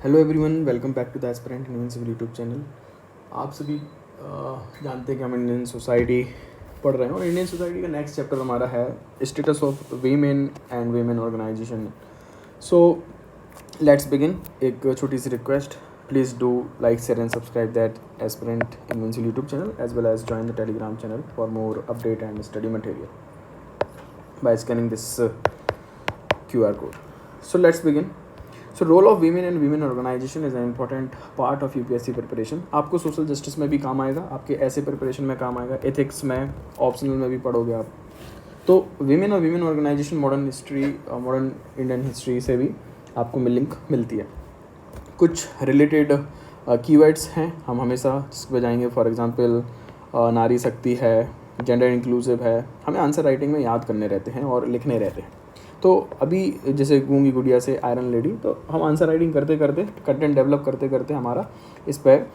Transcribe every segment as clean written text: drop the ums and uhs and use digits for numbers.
Hello everyone, welcome back to the aspirant Indian civil YouTube channel. आप सभी जानते हैं कि हम इंडियन सोसाइटी पढ़ रहे हैं और इंडियन सोसाइटी का नेक्स्ट चैप्टर हमारा है status of women and women organization. So let's begin. एक छोटी सी request, please do like share and subscribe that aspirant Indian civil YouTube channel as well as join the Telegram channel for more update and study material by scanning this QR code. So let's begin. So role of women and women organization is an important part of UPSC preparation. आपको social justice में भी काम आएगा, आपके ऐसे preparation में काम आएगा, एथिक्स में, ऑप्शनल में भी पढ़ोगे आप। तो विमेन और women organisation modern history, modern Indian history से भी आपको लिंक मिलती है। कुछ रिलेटेड कीवर्ड्स हैं हम हमेशा जिस पर जाएंगे। फॉर एग्जांपल नारी शक्ति है, जेंडर इंक्लूसिव है, हमें आंसर राइटिंग में याद करने रहते हैं और लिखने रहते हैं। तो अभी जैसे गूंगी गुड़िया से आयरन लेडी, तो हम आंसर राइटिंग करते करते, कंटेंट डेवलप करते करते हमारा इस पर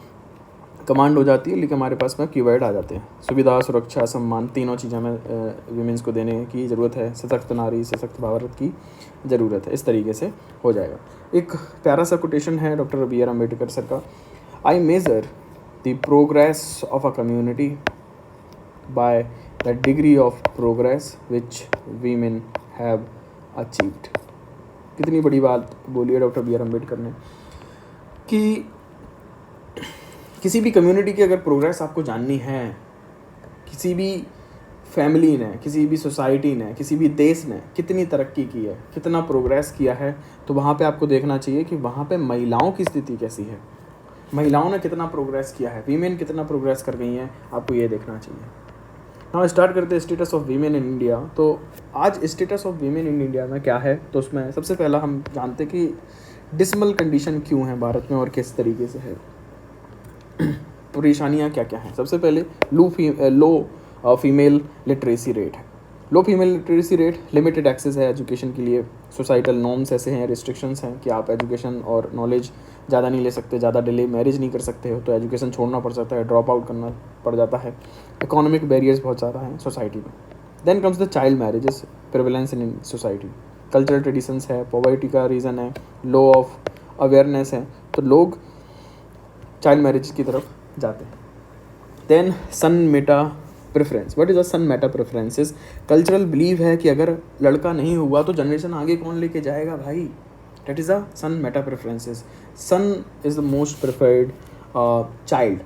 कमांड हो जाती है, लेकिन हमारे पास में कीवर्ड आ जाते हैं। सुविधा, सुरक्षा, सम्मान, तीनों चीज़ें हमें वीमेंस को देने की ज़रूरत है। सशक्त नारी, सशक्त भारत की ज़रूरत है। इस तरीके से हो जाएगा। एक प्यारा सा कोटेशन है doctor B R Ambedkar sir का। I measure the progress of a community by the degree of progress which women have achieved। कितनी बड़ी बात बोली है डॉक्टर बी आर अम्बेडकर ने कि किसी भी कम्युनिटी की अगर प्रोग्रेस आपको जाननी है, किसी भी फैमिली ने, किसी भी सोसाइटी ने, किसी भी देश ने कितनी तरक्की की है, कितना प्रोग्रेस किया है, तो वहाँ पे आपको देखना चाहिए कि वहाँ पे महिलाओं की स्थिति कैसी है, महिलाओं ने कितना प्रोग्रेस किया है, वीमेन कितना प्रोग्रेस कर गई हैं, आपको ये देखना चाहिए। हाँ, स्टार्ट करते हैं status of women in India. तो आज status of women in India में क्या है, तो उसमें सबसे पहला हम जानते कि डिसमल कंडीशन क्यों है भारत में और किस तरीके से है, परेशानियाँ क्या क्या हैं। सबसे पहले लो फीमेल लिटरेसी रेट है। Low female literacy rate, limited access है एजुकेशन के लिए, सोसाइटल नॉर्म्स ऐसे हैं, रिस्ट्रिक्शंस हैं कि आप एजुकेशन और नॉलेज ज़्यादा नहीं ले सकते, ज़्यादा डिले मैरिज नहीं कर सकते हो, तो एजुकेशन छोड़ना पड़ सकता है, ड्रॉप आउट करना पड़ जाता है। इकोनॉमिक बैरियर्स बहुत ज़्यादा हैं सोसाइटी में। Then comes the child marriages, prevalence in society, cultural traditions है, पॉवर्टी का रीज़न है, लो ऑफ अवेयरनेस है, तो लोग चाइल्ड मैरिज की तरफ जाते हैं। Then son meta preference. What is a son meta preferences? Cultural believe है कि अगर लड़का नहीं हुआ तो जनरेशन आगे कौन लेके जाएगा भाई। That is a son meta preferences. Son is the most preferred child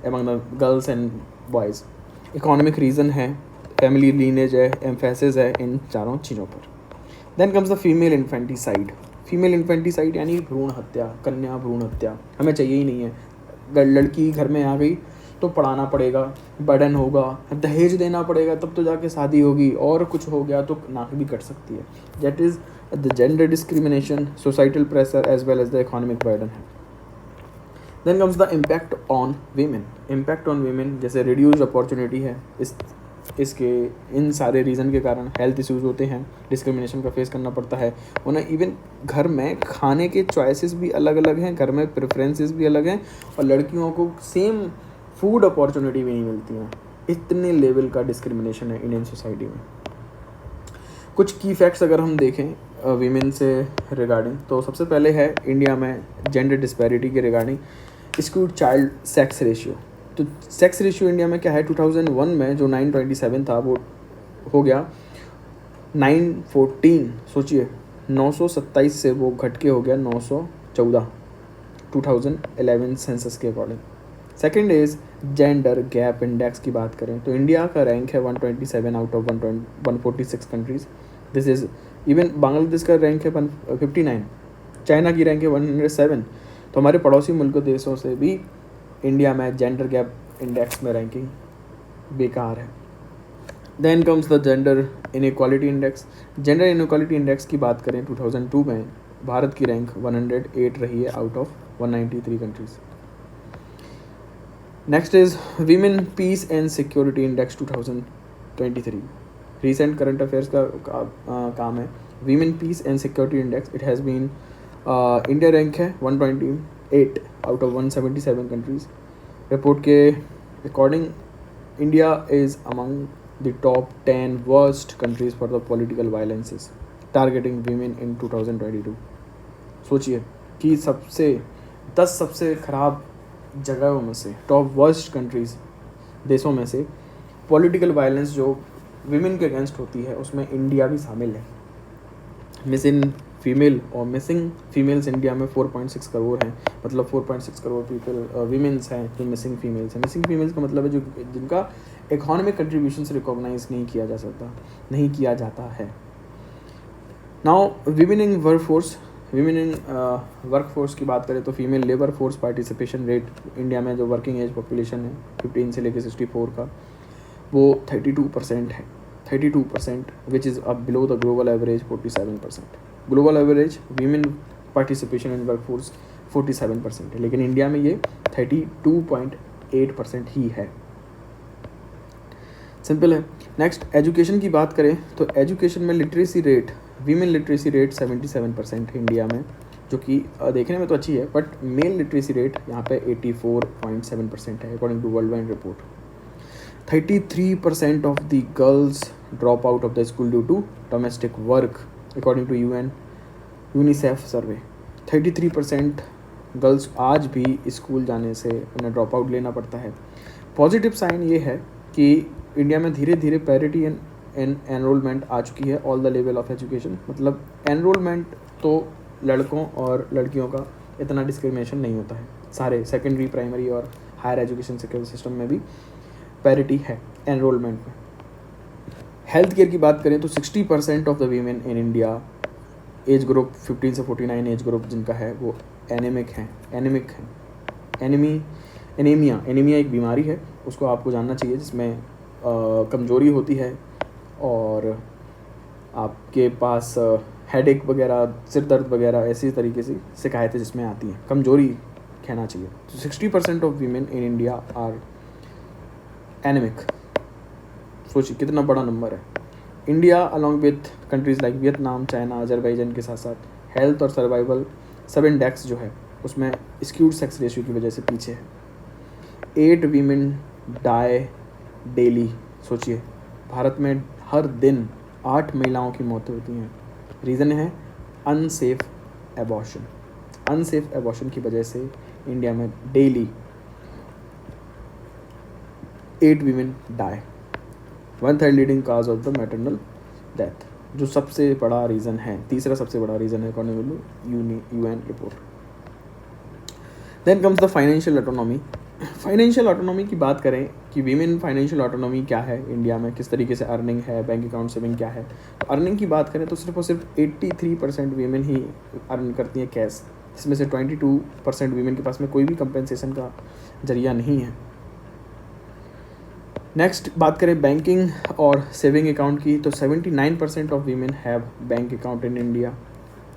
among the girls and boys. Economic reason है, family lineage है, emphasis है इन चारों चीज़ों पर। Then comes the female infanticide. Female infanticide यानी भ्रूण हत्या, कन्या भ्रूण हत्या हमें चाहिए ही नहीं है। अगर लड़की घर में आ गई तो पढ़ाना पड़ेगा, बर्डन होगा, दहेज देना पड़ेगा, तब तो जाके शादी होगी, और कुछ हो गया तो नाक भी कट सकती है। That is the gender discrimination, societal pressure as well as the economic burden है। Then comes the impact on women. Impact on women जैसे रिड्यूस अपॉर्चुनिटी है, इसके इन सारे रीज़न के कारण हेल्थ इश्यूज़ होते हैं, डिस्क्रिमिनेशन का फेस करना पड़ता है उन्हें। इवन घर में खाने के चॉइसेस भी अलग अलग हैं, घर में प्रेफरेंसेस भी अलग हैं, और लड़कियों को सेम फूड अपॉर्चुनिटी भी नहीं मिलती हैं। इतने लेवल का डिस्क्रिमिनेशन है इंडियन सोसाइटी में। कुछ की फैक्ट्स अगर हम देखें वीमेन से रिगार्डिंग, तो सबसे पहले है इंडिया में जेंडर डिस्पैरिटी के regarding skewed child sex ratio. तो सेक्स रेशियो इंडिया में क्या है, 2001 में जो 927 था वो हो गया 914। सोचिए 927 से वो घट के हो गया 914 2011 सेंसस के according. Second is gender gap index की बात करें तो इंडिया का रैंक है 127 out of 146 countries. This is even Bangladesh का रैंक है 59, चाइना की रैंक है 107। तो हमारे पड़ोसी मुल्क देशों से भी इंडिया में जेंडर गैप इंडेक्स में रैंकिंग बेकार है। Then comes the gender inequality index. Gender inequality index की बात करें 2002 में भारत की रैंक 108 रही है out of 193 countries. Next is women peace and security index 2023। Recent current affairs का काम है। Women peace and security index, it has been, India rank है 128 आउट ऑफ 177 कंट्रीज। रिपोर्ट के according India is among the top 10 worst countries for the political violences targeting women in 2022। सोचिए कि 10 सबसे ख़राब जगहों में से, टॉप वर्स्ट कंट्रीज़, देशों में से पॉलिटिकल वायलेंस जो विमेन के अगेंस्ट होती है उसमें इंडिया भी शामिल है। मिसिंग फीमेल और मिसिंग फीमेल्स इंडिया में 4.6 करोड़ हैं, मतलब 4.6 करोड़ पीपल वीमेंस हैं जो मिसिंग फीमेल्स हैं। मिसिंग फीमेल्स का मतलब है जो जिनका इकोनॉमिक कंट्रीब्यूशन से रिकॉग्नाइज नहीं किया जाता है। नाउ विमेन इन वर्कफोर्स की बात करें तो female labour force participation rate India में जो वर्किंग एज पॉपुलेशन है 15 से लेकर 64 का, वो 32% है। 32% विच इज़ अब below the global average 47%। Global average women participation in workforce 47% है, लेकिन इंडिया में ये 32.8% ही है। सिंपल है। नेक्स्ट एजुकेशन की बात करें तो एजुकेशन में literacy rate, women literacy rate 77% है इंडिया में, जो कि देखने में तो अच्छी है, बट मेल लिटरेसी रेट यहाँ पे 84.7% है according to world wide report. 33% of the girls drop out of the school due to domestic work according to UNICEF survey. 33% girls आज भी स्कूल जाने से उन्हें ड्रॉप आउट लेना पड़ता है। पॉजिटिव साइन ये है कि इंडिया में धीरे धीरे पैरिटी इन एनरोलमेंट आ चुकी है all the level of education, मतलब एनरोलमेंट तो लड़कों और लड़कियों का इतना डिस्क्रिमिनेशन नहीं होता है, सारे सेकेंडरी प्राइमरी और हायर एजुकेशन सिस्टम में भी पैरिटी है एनरोलमेंट में। हेल्थ केयर की बात करें तो 60% of the women in India age group 15 से 49 एज ग्रुप जिनका है वो एनीमिक हैं। एनीमिया एक बीमारी है, उसको आपको जानना चाहिए, जिसमें कमज़ोरी होती है और आपके पास हेडेक वगैरह, सिर दर्द वगैरह ऐसी तरीके से शिकायतें जिसमें आती हैं, कमज़ोरी कहना चाहिए। तो 60% of women in India are anaemic. सोचिए कितना बड़ा नंबर है। India along with countries like Vietnam, China, Azerbaijan के साथ साथ हेल्थ और सर्वाइवल सब इंडेक्स जो है उसमें स्क्यूड सेक्स रेशियो की वजह से पीछे है। 8 वीमेन डाई डेली। सोचिए भारत में हर दिन 8 महिलाओं की मौतें होती हैं। रीज़न है अनसेफ एबॉर्शन की वजह से इंडिया में daily 8 women die. 1/3 leading cause of the maternal death, जो सबसे बड़ा रीज़न है, तीसरा सबसे बड़ा रीज़न है according to UN report. Then comes the financial autonomy. Financial autonomy की बात करें कि वीमेन फाइनेंशियल ऑटोनॉमी क्या है इंडिया में, किस तरीके से अर्निंग है, बैंक अकाउंट सेविंग क्या है। तो अर्निंग की बात करें तो सिर्फ और सिर्फ 83% वीमेन ही अर्न करती हैं कैश, जिसमें से 22% वीमेन के पास में कोई भी कंपेंसेशन का जरिया नहीं है। नेक्स्ट बात करें बैंकिंग और सेविंग अकाउंट की तो 79% of women have bank account in India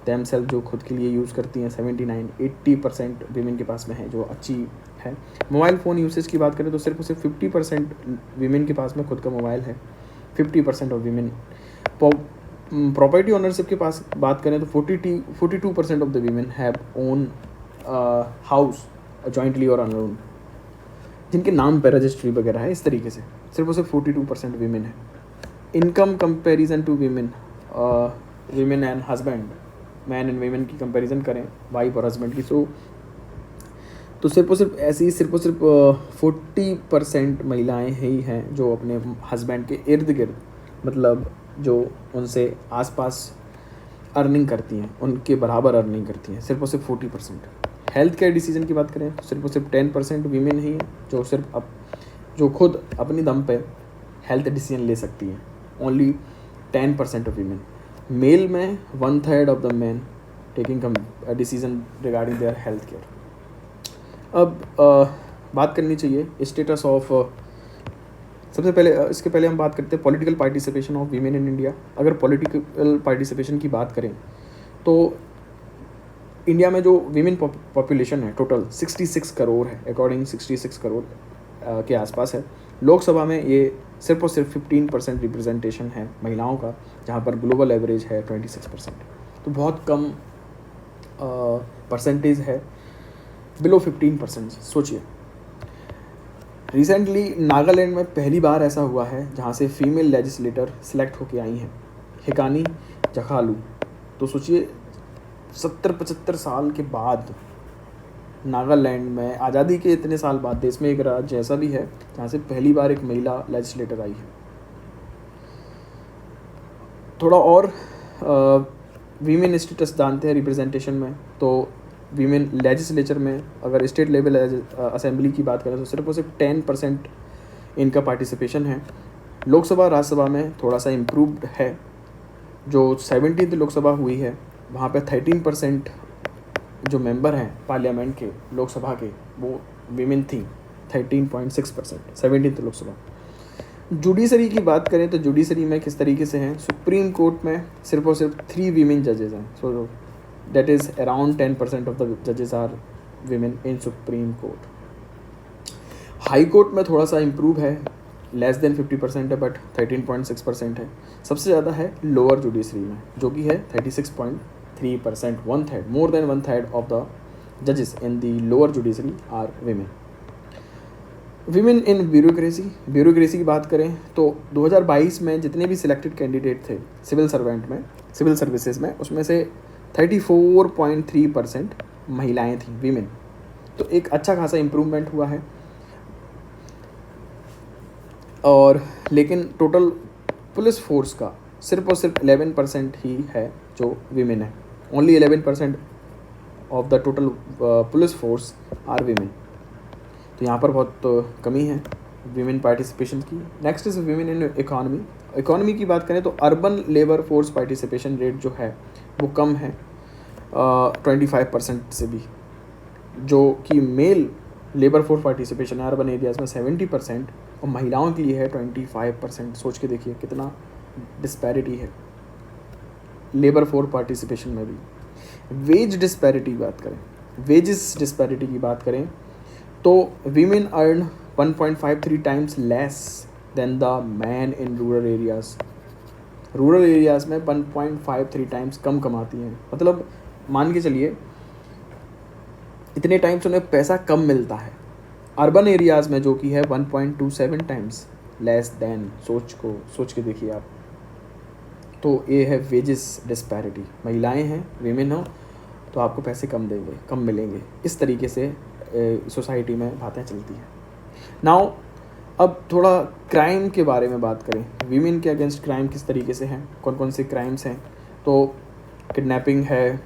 themselves, जो खुद के लिए यूज़ करती हैं। 80% वीमेन के पास में है, जो अच्छी है। मोबाइल फ़ोन यूसेज की बात करें तो सिर्फ 50% वीमेन के पास में खुद का मोबाइल है। 50% ऑफ वीमेन। प्रॉपर्टी ओनरशिप के पास बात करें तो 42% of the women have own house jointly और अनओन, जिनके नाम पर रजिस्ट्री वगैरह है। इस तरीके से सिर्फ और सिर्फ 42% वीमेन है। Income comparison to women and husband, man and women की कंपैरिजन करें, वाइफ और हस्बैंड की, तो सिर्फ और सिर्फ 40% महिलाएं ही हैं जो अपने हस्बैंड के इर्द गिर्द, मतलब जो उनसे आसपास अर्निंग करती हैं, उनके बराबर अर्निंग करती हैं, सिर्फ और सिर्फ 40%। हेल्थ केयर डिसीजन की बात करें तो सिर्फ और सिर्फ 10% वीमेन ही हैं जो खुद अपनी दम पे हेल्थ डिसीजन ले सकती हैं। Only 10% of women. मेल में 1/3 of the man taking decision regarding their health care. अब बात करनी चाहिए स्टेटस ऑफ, सबसे पहले इसके पहले हम बात करते हैं political participation of women in India. अगर पॉलिटिकल पार्टिसिपेशन की बात करें तो इंडिया में जो वीमेन पॉपुलेशन है टोटल 66 करोड़ है, अकॉर्डिंग 66 करोड़ के आसपास है। लोकसभा में ये सिर्फ और सिर्फ 15% रिप्रेजेंटेशन है महिलाओं का, जहाँ पर ग्लोबल एवरेज है 26%। तो बहुत कम परसेंटेज है, बिलो 15%। सोचिए रिसेंटली नागालैंड में पहली बार ऐसा हुआ है जहाँ से फीमेल लेजिस्लेटर सिलेक्ट होके आई हैं, हिकानी जखालू। तो सोचिए 70-75 साल के बाद नागालैंड में आज़ादी के इतने साल बाद देश में एक राज्य ऐसा भी है जहाँ से पहली बार एक महिला लेजिस्लेटर आई है। थोड़ा और वीमेन स्टेटस जानते हैं रिप्रेजेंटेशन में, तो वीमेन लेजिस्लेचर में अगर स्टेट लेवल असेंबली की बात करें तो सिर्फ और सिर्फ 10% इनका पार्टिसिपेशन है। लोकसभा राज्यसभा में थोड़ा सा इम्प्रूव्ड है। जो 17th लोकसभा हुई है वहाँ पे 13% जो मेंबर हैं पार्लियामेंट के लोकसभा के वो वीमेन थी, 13.6% 17th लोकसभा। जुडिशरी की बात करें तो जुडिशरी में किस तरीके से हैं, सुप्रीम कोर्ट में सिर्फ और सिर्फ 3 वीमेन जजेस हैं। So that is around 10% of the जजेस are women in supreme court. High court में थोड़ा सा इम्प्रूव है, लेस देन 50% है बट 13.6% है। सबसे ज़्यादा है लोअर जुडिशरी में जो कि है 36.3%, 1/3, मोर देन 1/3 ऑफ द जजेस in the lower judiciary are women. Women in bureaucracy की बात करें तो 2022 में जितने भी सिलेक्टेड कैंडिडेट थे सिविल सर्विसेज में उसमें से 34.3% महिलाएं थीं, वीमेन। तो एक अच्छा खासा इम्प्रूवमेंट हुआ है। और लेकिन टोटल पुलिस फोर्स का सिर्फ और सिर्फ 11% ही है जो वीमेन है। Only 11% of the total police force are women. तो यहाँ पर बहुत कमी है वीमेन पार्टिसिपेशन की। Next is women in economy की बात करें तो urban labour force participation rate जो है वो कम है 25% से भी, जो कि मेल लेबर फोर्स पार्टिसिपेशन है अर्बन एरियाज़ में 70% और महिलाओं के लिए है 25%। सोच के देखिए कितना डिस्पैरिटी है लेबर फोर्स पार्टिसिपेशन में भी। वेज डिस्पैरिटी की बात करें तो women earn 1.53 times less than the man in rural areas में 1.53 टाइम्स कम कमाती हैं। मतलब मान के चलिए इतने टाइम्स उन्हें पैसा कम मिलता है। अर्बन एरियाज़ में जो कि है 1.27 टाइम्स लेस देन। सोच के देखिए आप। तो ये है वेजेस डिस्पैरिटी। महिलाएं हैं, वीमेन हो तो आपको पैसे कम मिलेंगे। इस तरीके से सोसाइटी में बातें चलती हैं। नाउ अब थोड़ा क्राइम के बारे में बात करें। वीमेन के अगेंस्ट क्राइम किस तरीके से हैं, कौन कौन से क्राइम्स हैं। तो किडनैपिंग है,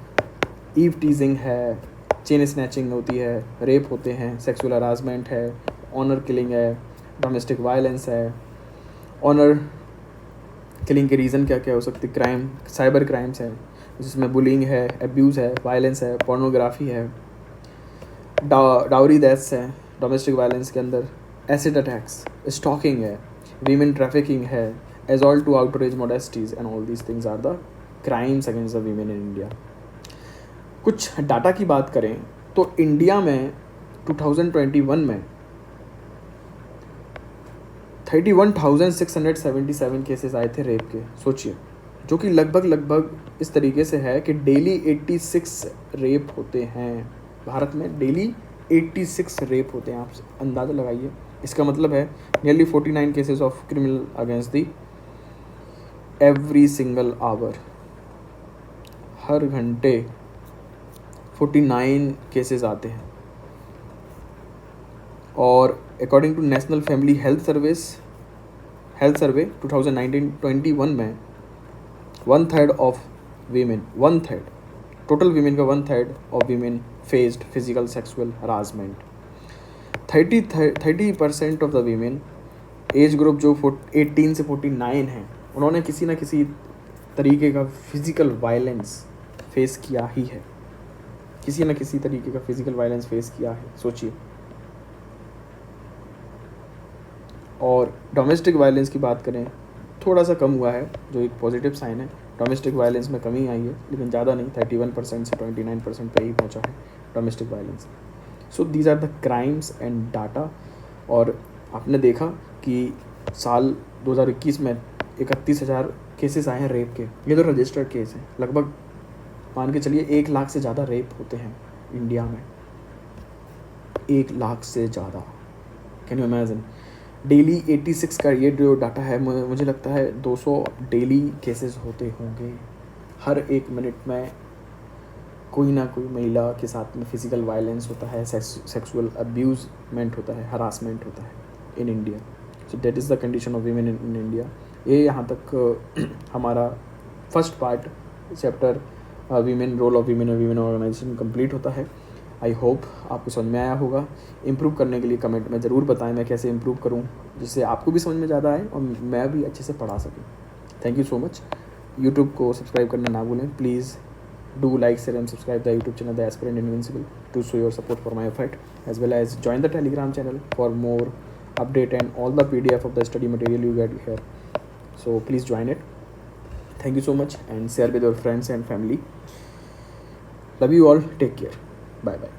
ईव टीजिंग है, चेन स्नैचिंग होती है, रेप होते हैं, सेक्सुअल हरासमेंट है, ऑनर किलिंग है, डोमेस्टिक वायलेंस है। ऑनर किलिंग के रीज़न क्या क्या हो सकती क्राइम, साइबर क्राइम्स है जिसमें बुलिंग है, एब्यूज़ है, वायलेंस है, पोर्नोग्राफी है, डाउरी डेथ्स है डोमेस्टिक वायलेंस के अंदर, एसिड अटैक्स, स्टॉकिंग है, वीमेन ट्रैफिकिंग है, assault to outrage modesties and all these things are the crimes against the women in India. कुछ डाटा की बात करें तो इंडिया में 2021 में 31,677 केसेस आए थे रेप के। सोचिए, जो कि लगभग इस तरीके से है कि डेली 86 रेप होते हैं भारत में। डेली 86 रेप होते हैं। आप अंदाज़ा लगाइए। इसका मतलब है nearly 49 cases of criminal against the every single hour. हर घंटे 49 केसेस आते हैं। और according to national family health survey 2019-21 में 1/3 ऑफ वीमेन, 1/3 टोटल वीमेन का 1/3 of women faced physical sexual harassment. 30% of the women age group जो 18 से 49 हैं उन्होंने किसी न किसी तरीके का फिजिकल वायलेंस फेस किया ही है। किसी न किसी तरीके का फिजिकल वायलेंस फेस किया है, सोचिए। और डोमेस्टिक वायलेंस की बात करें थोड़ा सा कम हुआ है, जो एक पॉजिटिव साइन है। डोमेस्टिक वायलेंस में कमी आई है लेकिन ज़्यादा नहीं, 31% से 29% पे ही पहुंचा है domestic violence. So these are the crimes and data. और आपने देखा कि साल 2021 में 31,000 केसेस आए हैं रेप के। ये तो रजिस्टर्ड केस हैं। लगभग मान के चलिए 1 लाख से ज़्यादा रेप होते हैं इंडिया में। 1 लाख से ज़्यादा, कैन यू इमेजिन। डेली 86 का ये जो डाटा है, मुझे लगता है 200 डेली केसेस होते होंगे। हर 1 मिनट में कोई ना कोई महिला के साथ में फिजिकल वायलेंस होता है, सेक्सुअल अब्यूजमेंट होता है, हरासमेंट होता है in India. So that is the condition of women in India. ये यहाँ तक हमारा first part chapter women, role of women और वीमेन ऑर्गेनाइजेशन कंप्लीट होता है. आई होप आपको समझ में आया होगा. इम्प्रूव करने के लिए कमेंट में ज़रूर बताएं मैं कैसे इम्प्रूव करूं, जिससे आपको भी समझ में ज़्यादा आए और मैं भी अच्छे से पढ़ा सकूं. Thank you so much. YouTube को सब्सक्राइब करना ना भूलें please. Do like, share and subscribe the YouTube channel The Aspirant Invincible to show your support for my effort, as well as join the Telegram channel for more update and all the PDF of the study material you get here. So please join it. Thank you so much and share with your friends and family. Love you all. Take care. Bye bye.